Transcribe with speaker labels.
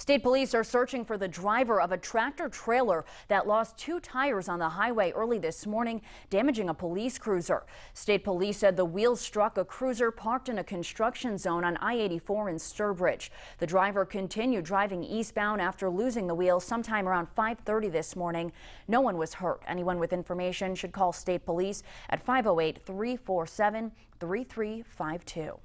Speaker 1: State police are searching for the driver of a tractor trailer that lost 2 tires on the highway early this morning, damaging a police cruiser. State police said the wheels struck a cruiser parked in a construction zone on I-84 in Sturbridge. The driver continued driving eastbound after losing the wheel sometime around 5:30 this morning. No one was hurt. Anyone with information should call state police at 508-347-3352.